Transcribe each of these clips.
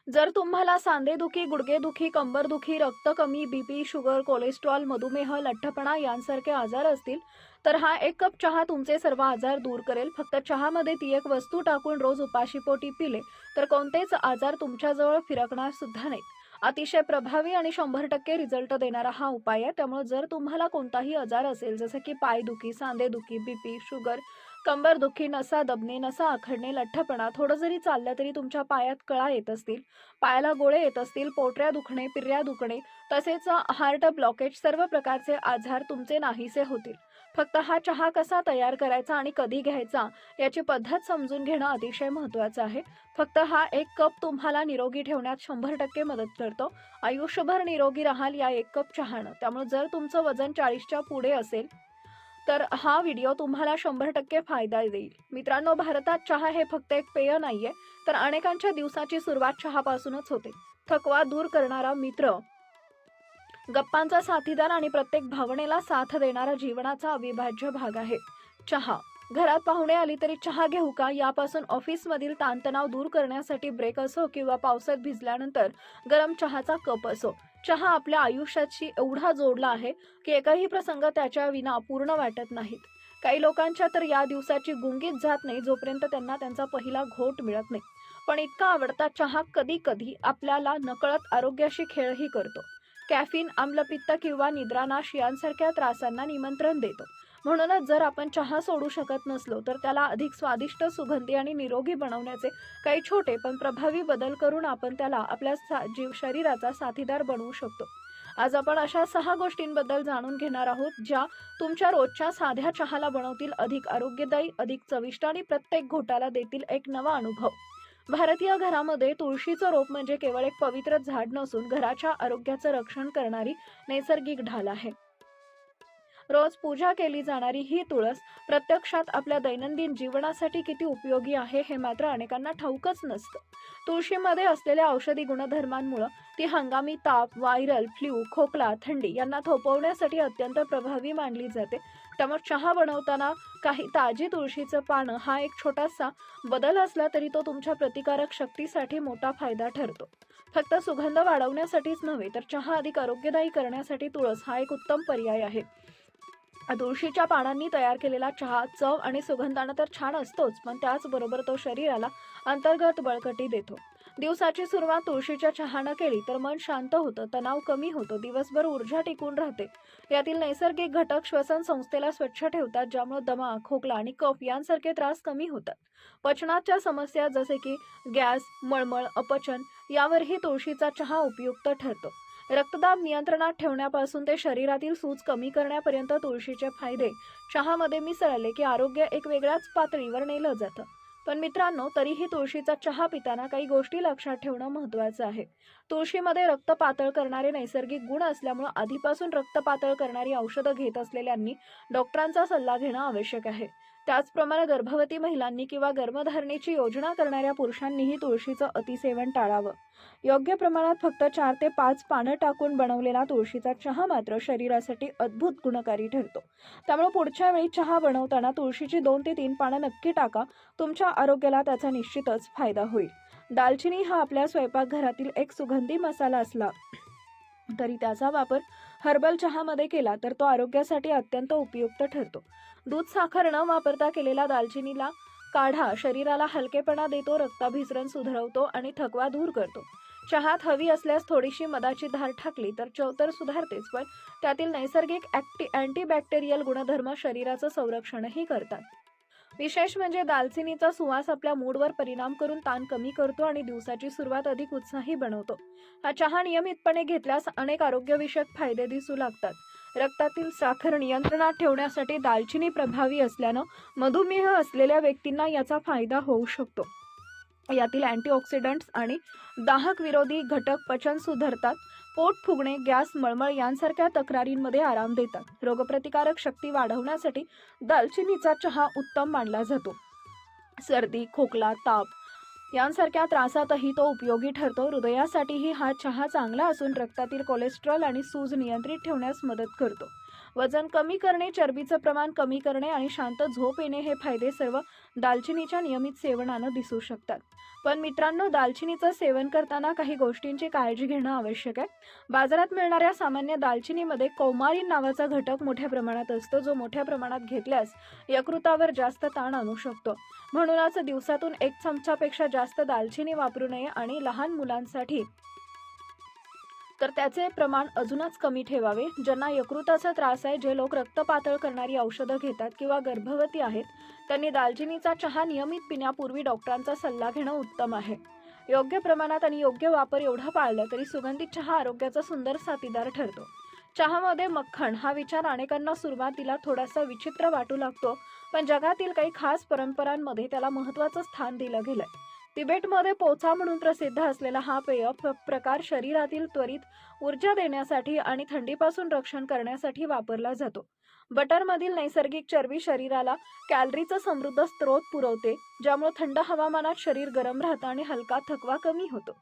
जर तुम्हाला सांधेदुखी, गुडघेदुखी, कंबरदुखी, रक्त कमी, बीपी, शुगर, कोलेस्ट्रॉल, मधुमेह, लठ्ठपणा यांसारखे आजार असतील, तर हा 1 कप चहा तुमचे सर्व आजार दूर करेल. फक्त चहामध्ये ती एक वस्तू टाकून रोज उपाशीपोटी पिले, तर कोणतेच आजार तुमच्याजवळ फिरकणार सुद्धा नाहीत. अतिशय प्रभावी आणि 100% रिझल्ट देणारा हा उपाय आहे. त्यामुळे जर तुम्हाला कोणताही आजार असेल, जसं की पायदुखी, सांधेदुखी, बीपी, शुगर, कंबरदुखी, नसा दबणे, नसा आखडणे, लठ्ठपणा, थोडं जरी चाललं तरी तुमच्या पायात कळा येत असतील, पायाला गोळे येत असतील, पोटऱ्या दुखणे, पिर्या दुखणे, तसेच हार्ट ब्लॉकेज, सर्व प्रकारचे आजार तुमचे नाहीसे होतील. फक्त हा चहा कसा तयार करायचा आणि कधी घ्यायचा याची पद्धत समजून घेणं अतिशय महत्त्वाचं आहे. फक्त हा 1 कप तुम्हाला निरोगी ठेवण्यात 100% मदत करतो. आयुष्यभर निरोगी राहाल या 1 कप चहानं. त्यामुळे जर तुमचं वजन 40च्या पुढे असेल, तर हा व्हिडिओ तुम्हाला 100% फायदा देईल. मित्रांनो, भारतात चहा हे फक्त एक पेय नाहीये, तर अनेकांच्या दिवसाची सुरुवात चहापासूनच होते. थकवा दूर करणारा मित्र, गप्पांचा साथीदार आणि प्रत्येक भावनेला साथ देणारा जीवनाचा अविभाज्य भाग आहे चहा. घरात पाहुणे आली तरी चहा घेऊ का, यापासून ऑफिसमधील ताणतणाव दूर करण्यासाठी ब्रेक असो किंवा पावसात भिजल्यानंतर गरम चहाचा कप असो, चहा आपल्या आयुष्याशी एवढा जोडला आहे की एकही प्रसंग त्याच्या विना पूर्ण वाटत नाहीत. काही लोकांच्या तर या दिवसाची गुंगीच जात नाही जोपर्यंत त्यांना त्यांचा पहिला घोट मिळत नाही. पण इतका आवडता चहा कधी कधी आपल्याला नकळत आरोग्याशी खेळही करतो. कॅफीन, आम्लपित्त किंवा निद्रानाश यांसारख्या त्रासांना निमंत्रण देतो. म्हणूनच जर आपण चहा सोडू शकत नसलो, तर त्याला अधिक स्वादिष्ट, सुगंधी आणि निरोगी बनवण्याचे काही छोटे पण प्रभावी बदल करून आपण त्याला आपल्या शरीराचा साथीदार बनवू शकतो. आज आपण अशा 6 गोष्टींबद्दल जाणून घेणार आहोत, ज्या तुमच्या रोजच्या साध्या चहाला बनवतील अधिक आरोग्यदायी, अधिक चविष्ट आणि प्रत्येक घोटाला देतील एक नवा अनुभव. भारतीय घरामध्ये तुळशीचं रोप म्हणजे केवळ एक पवित्र झाड नसून घराच्या आरोग्याचं रक्षण करणारी नैसर्गिक ढाल आहे. रोज पूजा केली जाणारी ही तुळस प्रत्यक्षात आपल्या दैनंदिन जीवनासाठी किती उपयोगी आहे हे मात्र अनेकांना ठाऊकच नसतं. तुळशीमध्ये असलेल्या औषधी गुणधर्मांमुळे ती हंगामी ताप, व्हायरल फ्ल्यू, खोकला, थंडी यांना थोपवण्यासाठी अत्यंत प्रभावी मानली जाते. त्यामुळे चहा बनवताना काही ताजी तुळशीचं पानं हा एक छोटासा बदल असला तरी तो तुमच्या प्रतिकारक शक्तीसाठी मोठा फायदा ठरतो. फक्त सुगंध वाढवण्यासाठीच नव्हे, तर चहा अधिक आरोग्यदायी करण्यासाठी तुळस हा एक उत्तम पर्याय आहे. तुळशीच्या पानांनी तयार केलेला चहा चव आणि सुगंधानं तर छान असतोच, पण त्याचबरोबर तो शरीराला अंतर्गत बळकटी देतो. दिवसाची सुरुवात तुळशीच्या चहानं केली तर मन शांत होतं, तणाव कमी होतो, दिवसभर ऊर्जा टिकून राहते. यातील नैसर्गिक घटक श्वसन संस्थेला स्वच्छ ठेवतात, ज्यामुळे दमा, खोकला आणि कफ यांसारखे त्रास कमी होतात. पचनाच्या समस्या जसे की गॅस, मळमळ, अपचन यावरही तुळशीचा चहा उपयुक्त ठरतो. रक्तदाब नियंत्रणात ठेवण्यापासून ते शरीरातील सूज कमी करण्यापर्यंत तुळशीचे फायदे चहामध्ये मिसळले की आरोग्य एक वेगळ्याच पातळीवर नेलं जातं. पण मित्रांनो, तरीही तुळशीचा चहा पिताना काही गोष्टी लक्षात ठेवणं महत्त्वाचं आहे. तुळशीमध्ये रक्त पातळ करणारे नैसर्गिक गुण असल्यामुळे आधीपासून रक्त पातळ करणारी औषधं घेत असलेल्यांनी डॉक्टरांचा सल्ला घेणं आवश्यक आहे. त्याचप्रमाणे गर्भवती महिलांनी किंवा गर्भधारणेची योजना करणाऱ्या पुरुषांनीही तुळशीचं अतिसेवन टाळावं. योग्य प्रमाणात फक्त 4 ते 5 पानं टाकून बनवलेला तुळशीचा चहा मात्र शरीरासाठी अद्भुत गुणकारी ठरतो. त्यामुळे पुढच्या वेळी चहा बनवताना तुळशीची 2 ते 3 पानं नक्की टाका. तुमच्या आरोग्याला त्याचा निश्चितच फायदा होईल. दालचिनी हा आपल्या स्वयंपाकघरातील एक सुगंधी मसाला असला तरी त्याचा वापर हर्बल चहामध्ये केला तर तो आरोग्यासाठी अत्यंत उपयुक्त ठरतो. दूध, साखर न वापरता केलेला दालचिनीला काढा शरीराला हलकेपणा देतो, रक्ताभिसरण सुधारवतो आणि थकवा दूर करतो. चहात हवी असल्यास थोडीशी मधाची धार टाकली तर चव तर सुधारतेच, पण त्यातील नैसर्गिक अँटीबॅक्टेरियल गुणधर्म शरीराचं संरक्षणही करतात. विशेष म्हणजे दालचिनीचा सुवास आपल्या मूडवर परिणाम करून ताण कमी करतो आणि दिवसाची सुरुवात अधिक उत्साही बनवतो. हा चहा नियमितपणे घेतल्यास अनेक आरोग्यविषयक फायदे दिसू लागतात. रक्तातील साखर नियंत्रणात ठेवण्यासाठी दालचिनी प्रभावी असल्यानं मधुमेह असलेल्या व्यक्तींना याचा फायदा होऊ शकतो. यातील अँटीऑक्सिडंट्स आणि दाहक विरोधी घटक पचन सुधारतात, पोट फुगणे, गॅस, मळमळ यांसारख्या तक्रारींमध्ये आराम देतात. रोगप्रतिकारक शक्ती वाढवण्यासाठी दालचिनीचा चहा उत्तम मानला जातो. सर्दी, खोकला, ताप यांसारख्या त्रासातही तो उपयोगी ठरतो. हृदयासाठीही हा चहा चांगला असून रक्तातील कोलेस्ट्रॉल आणि सूज नियंत्रित ठेवण्यास मदत करतो. वजन कमी करणे, चरबीचं प्रमाण कमी करणे आणि शांत झोप येणे हे फायदे सर्व दालचिनीच्या नियमित सेवनानं दिसू शकतात. पण मित्रांनो, दालचिनीचं सेवन करताना काही गोष्टींची काळजी घेणं आवश्यक आहे. बाजारात मिळणाऱ्या सामान्य दालचिनीमध्ये कौमारीन नावाचा घटक मोठ्या प्रमाणात असतो, जो मोठ्या प्रमाणात घेतल्यास यकृतावर जास्त ताण आणू शकतो. म्हणूनच दिवसातून 1 चमचापेक्षा जास्त दालचिनी वापरू नये आणि लहान मुलांसाठी तर त्याचे प्रमाण अजूनच कमी ठेवावे. ज्यांना यकृताचा त्रास आहे, जे लोक रक्त पातळ करणारी औषधं घेतात किंवा गर्भवती आहेत, त्यांनी दालचिनीचा चहा नियमित पिण्यापूर्वी डॉक्टरांचा सल्ला घेणं उत्तम आहे. योग्य प्रमाणात आणि योग्य वापर एवढा पाळला तरी सुगंधित चहा आरोग्याचा सुंदर साथीदार ठरतो. चहामध्ये मक्खन हा विचार अनेकांना सुरुवातीला थोडासा विचित्र वाटू लागतो, पण जगातील काही खास परंपरांमध्ये त्याला महत्त्वाचं स्थान दिलं गेलंय. तिबेटमध्ये पोचा म्हणून प्रसिद्ध असलेला हा पेय प्रकार शरीरातील त्वरित ऊर्जा देण्यासाठी आणि थंडीपासून रक्षण करण्यासाठी वापरला जातो. बटरमधील नैसर्गिक चरबी शरीराला कॅलरीचा समृद्ध स्रोत पुरवते, ज्यामुळे थंड हवामानात शरीर गरम राहतं आणि हलका थकवा कमी होतो.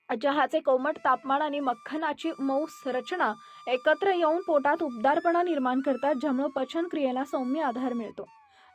चहाचे कोमट तापमान आणि मक्खनाची मऊ रचना एकत्र येऊन पोटात उबदारपणा निर्माण करतात, ज्यामुळे पचन क्रियेला सौम्य आधार मिळतो.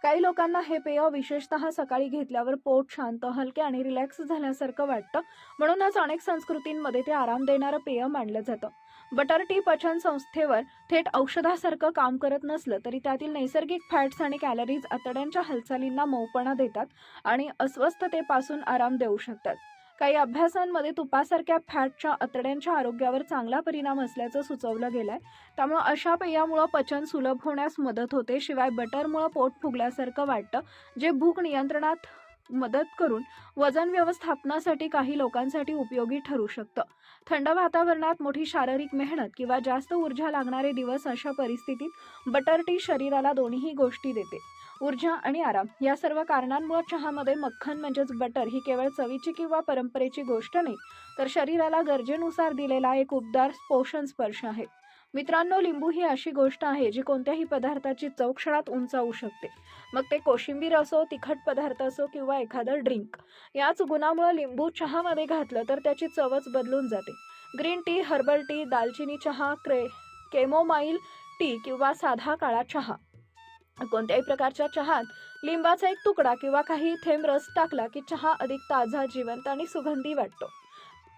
काही लोकांना हे पेय विशेषतः सकाळी घेतल्यावर पोट शांत, हलके आणि रिलॅक्स झाल्यासारखं वाटतं. म्हणूनच अनेक संस्कृतींमध्ये ते आराम देणारं पेय मानलं जातं. बटर टी पचन संस्थेवर थेट औषधासारखं काम करत नसलं तरी त्यातील नैसर्गिक फॅट्स आणि कॅलरीज आतड्यांच्या हालचालींना मऊपणा देतात आणि अस्वस्थतेपासून आराम देऊ शकतात. काही अभ्यासांमध्ये तुपासारख्या फॅटच्या आतड्यांच्या आरोग्यावर चांगला परिणाम असल्याचं सुचवलं गेलंय. त्यामुळे अशा पेयामुळं पचन सुलभ होण्यास मदत होते. शिवाय बटरमुळं पोट फुगल्यासारखं वाटतं, जे भूक नियंत्रणात मदत करून वजन व्यवस्थापनासाठी काही लोकांसाठी उपयोगी ठरू शकतं. थंड वातावरणात मोठी शारीरिक मेहनत किंवा जास्त ऊर्जा लागणारे दिवस, अशा परिस्थितीत बटर टी शरीराला दोन्ही गोष्टी देते, ऊर्जा आणि आराम. या सर्व कारणांमुळे चहामध्ये मक्खन म्हणजेच बटर ही केवळ चवीची किंवा परंपरेची गोष्ट नाही, तर शरीराला गरजेनुसार दिलेला एक उबदार पोषण स्पर्श आहे. मित्रांनो, लिंबू ही अशी गोष्ट आहे जी कोणत्याही पदार्थाची चव क्षणात उंचावू शकते. मग ते कोशिंबीर असो, तिखट पदार्थ असो किंवा एखादं ड्रिंक. याच गुणामुळे लिंबू चहामध्ये घातलं तर त्याची चवच बदलून जाते. ग्रीन टी, हर्बल टी, दालचिनी चहा, केमोमाईल टी किंवा साधा काळा चहा, कोणत्याही प्रकारच्या चहात लिंबाचा एक तुकडा किंवा काही थेंब रस टाकला की चहा अधिक ताजा, जिवंत आणि सुगंधी वाटतो.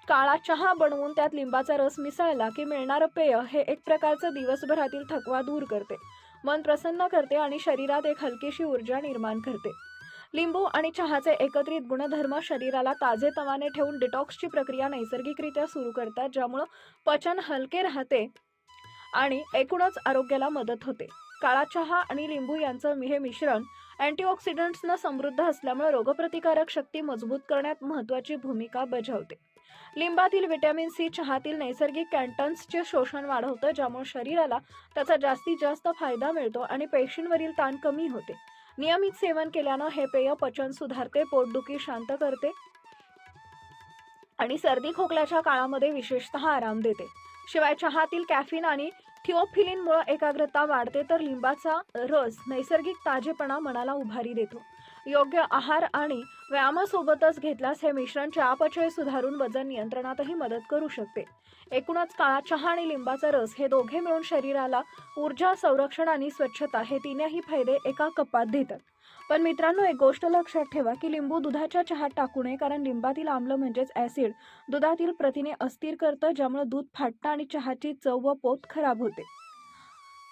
काळा चहा बनवून त्यात लिंबाचा रस मिसळला की मिळणारं पेय हे एक प्रकारचं दिवसभरातील थकवा दूर करते, मन प्रसन्न करते आणि शरीरात एक हलकीशी ऊर्जा निर्माण करते. लिंबू आणि चहाचे एकत्रित गुणधर्म शरीराला ताजेतवाने ठेवून डिटॉक्सची प्रक्रिया नैसर्गिकरित्या सुरू करतात, ज्यामुळं पचन हलके राहते आणि एकूणच आरोग्याला मदत होते. काळा चहा आणि लिंबू यांचं हे मिश्रण अँटीऑक्सिडंट्सनं समृद्ध असल्यामुळे रोगप्रतिकारक शक्ती मजबूत करण्यात महत्त्वाची भूमिका बजावते. लिंबातील व्हिटॅमिन सी चहातील नैसर्गिक कॅन्टन्सचे शोषण वाढवतं, ज्यामुळे शरीराला त्याचा जास्तीत जास्त फायदा मिळतो आणि पेशींवरील ताण कमी होते. नियमित सेवन केल्यानं हे पेय पचन सुधारते, पोटदुखी शांत करते आणि सर्दी खोकल्याच्या काळामध्ये विशेषतः आराम देते. शिवाय चहातील कॅफिन आणि थिओफिलिनमुळे एकाग्रता वाढते, तर लिंबाचा रस नैसर्गिक ताजेपणा मनाला उभारी देतो. योग्य आहार आणि व्यायामासोबतच घेतल्यास हे मिश्रण चयापचय सुधारून वजन नियंत्रणातही मदत करू शकते. एकूणच काळा चहा आणि लिंबाचा रस हे दोघे मिळून शरीराला ऊर्जा, संरक्षण आणि स्वच्छता हे तीनही फायदे एका कपात देतात. पण मित्रांनो, एक गोष्ट लक्षात ठेवा की लिंबू दुधाच्या चहात टाकू नये, कारण लिंबातील आम्ल म्हणजेच ॲसिड दुधातील प्रथिने अस्थिर करतं, ज्यामुळे दूध फाटतं आणि चहाची चव व पोत खराब होते.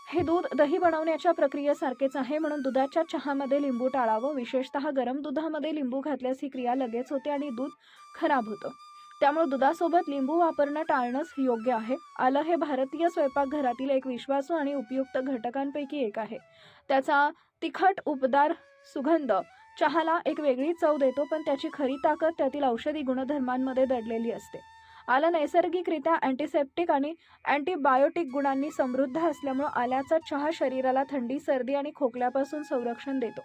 हे दूध दही बनवण्याच्या प्रक्रियेसारखेच आहे, म्हणून दुधाच्या चहामध्ये लिंबू टाळावं. विशेषतः गरम दुधामध्ये लिंबू घातल्यास ही क्रिया लगेच होते आणि दूध खराब होतं. त्यामुळे दुधासोबत लिंबू वापरणं टाळणंच योग्य आहे. आलं हे भारतीय स्वयंपाकघरातील एक विश्वासू आणि उपयुक्त घटकांपैकी एक आहे. त्याचा तिखट उबदार सुगंध चहाला एक वेगळी चव देतो, पण त्याची खरी ताकद त्यातील औषधी गुणधर्मांमध्ये दडलेली असते. आलं नैसर्गिकरित्या अँटीसेप्टिक आणि अँटीबायोटिक गुणांनी समृद्ध असल्यामुळे आल्याचा चहा शरीराला थंडी, सर्दी आणि खोकल्यापासून संरक्षण देतो.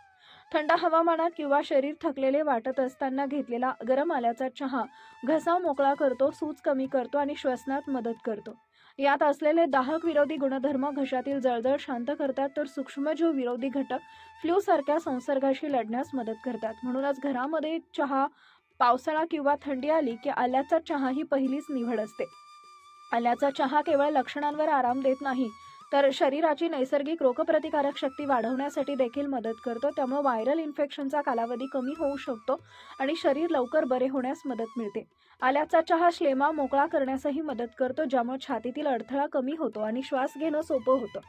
थंड हवामानात किंवा शरीर थकलेले वाटत असताना घेतलेला गरम आल्याचा चहा घसा मोकळा करतो, सूज कमी करतो आणि श्वसनात मदत करतो. यात असलेले दाहक विरोधी गुणधर्म घशातील जळजळ शांत करतात, तर सूक्ष्मजीव विरोधी घटक फ्लू सारख्या संसर्गाशी लढण्यास मदत करतात. म्हणूनच घरामध्ये चहा, पावसाळा किंवा थंडी आली की आल्याचा चहा ही पहिलीच निवड असते. आल्याचा चहा केवळ लक्षणांवर आराम देत नाही, तर शरीराची नैसर्गिक रोगप्रतिकारक शक्ती वाढवण्यासाठी देखील मदत करतो. त्यामुळे व्हायरल इन्फेक्शनचा कालावधी कमी होऊ शकतो आणि शरीर लवकर बरे होण्यास मदत मिळते. आल्याचा चहा श्लेमा मोकळा करण्यासही मदत करतो, ज्यामुळे छातीतील अडथळा कमी होतो आणि श्वास घेणं सोपं होतं.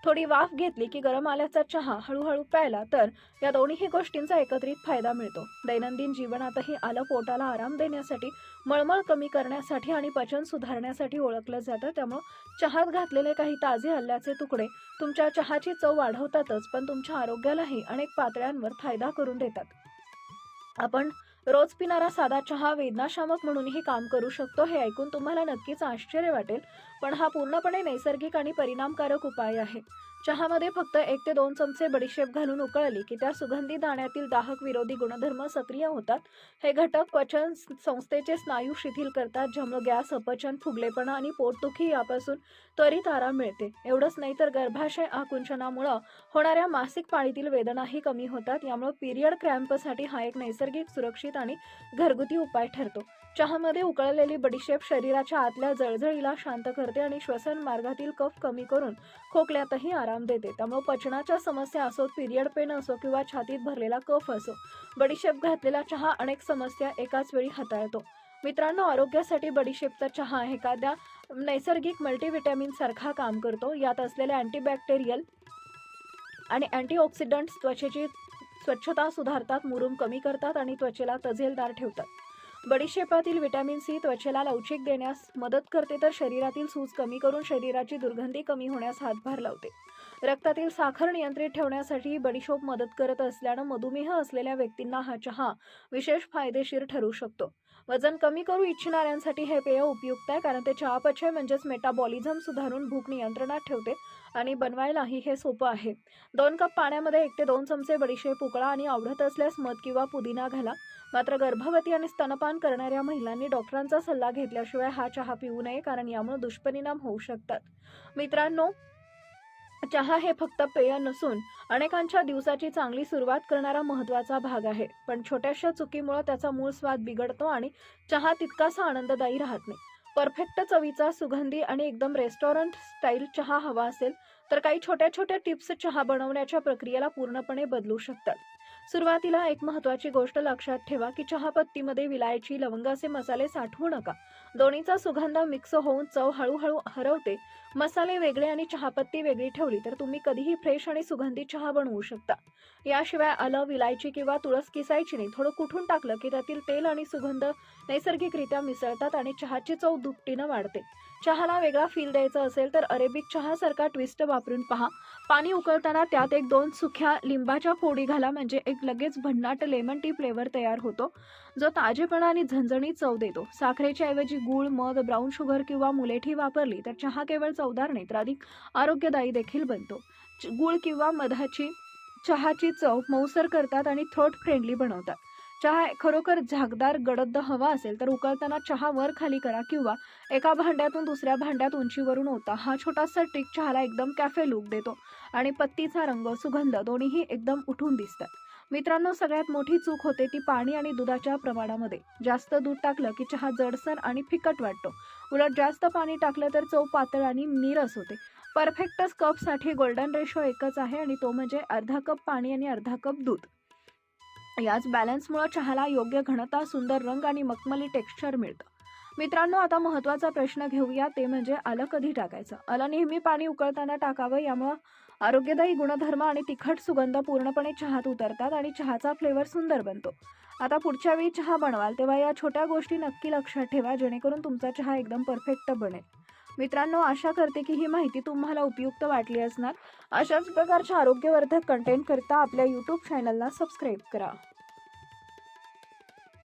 थोडी वाफ घेतली की गरम आल्याचा चहा हळूहळू प्यायला तर या दोन्ही गोष्टींचा एकत्रित फायदा मिळतो. दैनंदिन जीवनातही आलं पोटाला आराम देण्यासाठी, मळमळ कमी करण्यासाठी आणि पचन सुधारण्यासाठी ओळखलं जातं. त्यामुळं चहात घातलेले काही ताजे आल्याचे तुकडे तुमच्या चहाची चव वाढवतातच, पण तुमच्या आरोग्यालाही अनेक पातळ्यांवर फायदा करून देतात. आपण रोज पिणारा साधा चहा वेदनाशामक म्हणूनही काम करू शकतो. हे ऐकून तुम्हाला नक्कीच आश्चर्य वाटेल, पण हा पूर्णपणे नैसर्गिक आणि परिणामकारक उपाय आहे. चहामध्ये फक्त 1 ते 2 चमचे बडीशेप घालून उकळली की त्या सुगंधी दाण्यातील दाहक विरोधी गुणधर्म सक्रिय होतात. हे घटक पचन संस्थेचे स्नायू शिथिल करतात, ज्यामुळे गॅस, अपचन, फुगलेपणा आणि पोटदुखी यापासून त्वरित आराम मिळते. एवढंच नाही तर गर्भाशय आकुंचनामुळे होणाऱ्या मासिक पाळीतील वेदनाही कमी होतात. यामुळे पिरियड क्रॅम्पसाठी हा एक नैसर्गिक, सुरक्षित आणि घरगुती उपाय ठरतो. चहामध्ये उकळलेली बडीशेप शरीराच्या आतल्या जळजळीला शांत करते आणि श्वसन मार्गातील कफ कमी करून खोकल्यातही आराम देते. त्यामुळे पचनाच्या समस्या असोत, पिरियड पेन असो किंवा छातीत भरलेला कफ असो, बडीशेप घातलेला चहा अनेक समस्या एकाच वेळी हाताळतो. मित्रांनो, आरोग्यासाठी बडीशेपचा चहा एखाद्या नैसर्गिक मल्टीव्हिटॅमिन सारखा काम करतो. यात असलेले अँटीबॅक्टेरियल आणि अँटीऑक्सिडंट्स त्वचेची स्वच्छता सुधारतात, मुरूम कमी करतात आणि त्वचेला तजेलदार ठेवतात. बडीशेपातील व्हिटॅमिन सी त्वचेला लवचिक देण्यास मदत करते, तर शरीरातील सूज कमी करून शरीराची दुर्गंधी कमी होण्यास हातभार लावते. रक्तातील साखर नियंत्रित ठेवण्यासाठी बडीशेप मदत करत असल्यानं मधुमेह असलेल्या व्यक्तींना हा चहा विशेष फायदेशीर ठरू शकतो. वजन कमी करू इच्छिणाऱ्यांसाठी हे पेय उपयुक्त आहे, कारण ते चयापचय म्हणजेच मेटाबॉलिझम सुधारून भूक नियंत्रणात ठेवते आणि बनवायलाही हे सोपं आहे. 2 कप पाण्यामध्ये 1 ते 2 चमचे बडीशेप उकळा आणि आवडत असल्यास मध किंवा पुदिना घाला. मात्र गर्भवती आणि स्तनपान करणाऱ्या महिलांनी डॉक्टरांचा सल्ला घेतल्याशिवाय हा चहा पिऊ नये, कारण यामुळे दुष्परिणाम होऊ शकतात. मित्रांनो, चहा हे फक्त पेय नसून अनेकांच्या दिवसाची चांगली सुरुवात करणारा महत्त्वाचा भाग आहे. पण छोट्याशा चुकीमुळे त्याचा मूळ स्वाद बिघडतो आणि चहा तितकासा आनंददायी राहत नाही. परफेक्ट चवीचा, सुगंधी आणि एकदम रेस्टॉरंट स्टाईल चहा हवा असेल तर काही छोट्या छोट्या टिप्स चहा बनवण्याच्या प्रक्रियेला पूर्णपणे बदलू शकतात. सुरुवातीला एक महत्त्वाची गोष्ट लक्षात ठेवा की चहापत्तीमध्ये विलायची, लवंग असे मसाले साठवू नका. दोन्हीचा सुगंध मिक्स होऊन चव हळूहळू हरवते. मसाले वेगळे आणि चहापत्ती वेगळी ठेवली तर तुम्ही कधीही फ्रेश आणि सुगंधित चहा बनवू शकता. याशिवाय आलं, विलायची किंवा तुळस किसायची नाही. थोडं कुठून टाकलं की त्यातील तेल आणि सुगंध नैसर्गिकरित्या मिसळतात आणि चहाची चव दुपटीनं वाढते. चहाला वेगळा फील द्यायचा असेल तर अरेबिक चहासारखा ट्विस्ट वापरून पहा. पाणी उकळताना त्यात 1-2 सुक्या लिंबाच्या फोडी घाला, म्हणजे एक लगेच भन्नाट लेमन टी फ्लेवर तयार होतो, जो ताजेपणा आणि झणझणीत चव देतो. साखरेच्या ऐवजी गूळ, मध, ब्राऊन शुगर किंवा मुलेठी वापरली तर चहा केवळ चवदार नाही तर अधिक आरोग्यदायी देखील बनतो. गूळ किंवा मधाची चहाची चव मऊसर करतात आणि थ्रोट फ्रेंडली बनवतात. चहा खरोखर झाकदार गडद हवा असेल तर उकळताना चहा वर खाली करा किंवा एका भांड्यातून दुसऱ्या भांड्यात उंचीवरून ओता. हा छोटासा ट्रिक चहाला एकदम कॅफे लुक देतो आणि पत्तीचा रंग, सुगंध दोन्हीही एकदम उठून दिसतात. मित्रांनो, सगळ्यात मोठी चूक होते ती पाणी आणि दुधाच्या प्रमाणामध्ये. जास्त दूध टाकलं की चहा जडसर आणि फिकट वाटतो. उलट जास्त पाणी टाकलं तर चव पातळ आणि नीरस होते. परफेक्ट कपसाठी गोल्डन रेशो एकच आहे आणि तो म्हणजे अर्धा कप पाणी आणि अर्धा कप दूध. याच बॅलन्समुळे चहाला योग्य घनता, सुंदर रंग आणि मखमली टेक्स्चर मिळतं. मित्रांनो, आता महत्त्वाचा प्रश्न घेऊया, ते म्हणजे आलं कधी टाकायचं. आलं नेहमी पाणी उकळताना टाकावं. यामुळे आरोग्यदायी गुणधर्म आणि तिखट सुगंध पूर्णपणे चहात उतरतात आणि चहाचा फ्लेवर सुंदर बनतो. आता पुढच्या वेळी चहा बनवाल तेव्हा या छोट्या गोष्टी नक्की लक्षात ठेवा, जेणेकरून तुमचा चहा एकदम परफेक्ट बनेल. मित्रांनो, आशा करते की ही माहिती तुम्हाला उपयुक्त वाटली असणार. अशाच प्रकारच्या आरोग्यवर्धक कंटेंट करता आपल्या यूट्यूब चॅनलला सबस्क्राईब करा.